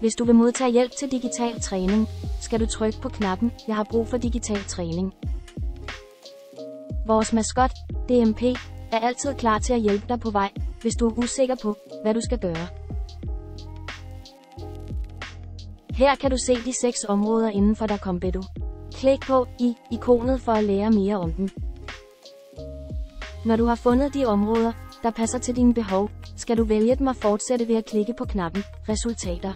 Hvis du vil modtage hjælp til digital træning, skal du trykke på knappen "Jeg har brug for digital træning". Vores maskot, DMP, er altid klar til at hjælpe dig på vej, hvis du er usikker på, hvad du skal gøre. Her kan du se de 6 områder inden for Dacombedo. Klik på ikonet for at lære mere om dem. Når du har fundet de områder, der passer til dine behov, skal du vælge dem og fortsætte ved at klikke på knappen Resultater.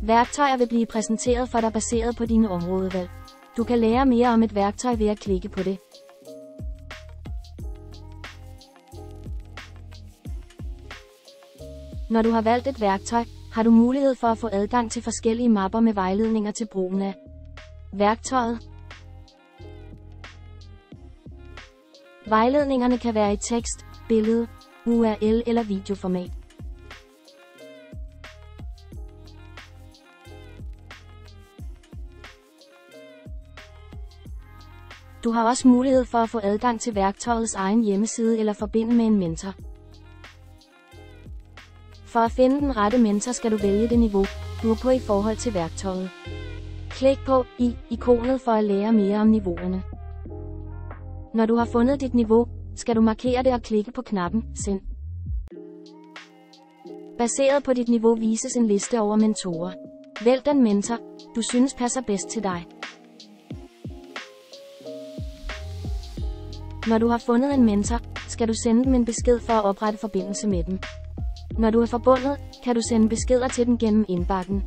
Værktøjer vil blive præsenteret for dig baseret på dine områdevalg. Du kan lære mere om et værktøj ved at klikke på det. Når du har valgt et værktøj, har du mulighed for at få adgang til forskellige mapper med vejledninger til brugen af værktøjet. Vejledningerne kan være i tekst, billede, URL eller videoformat. Du har også mulighed for at få adgang til værktøjets egen hjemmeside eller forbinde med en mentor. For at finde den rette mentor skal du vælge det niveau, du er på i forhold til værktøjet. Klik på ikonet for at lære mere om niveauerne. Når du har fundet dit niveau, skal du markere det og klikke på knappen Send. Baseret på dit niveau vises en liste over mentorer. Vælg den mentor, du synes passer bedst til dig. Når du har fundet en mentor, skal du sende dem en besked for at oprette forbindelse med dem. Når du er forbundet, kan du sende beskeder til dem gennem indbakken.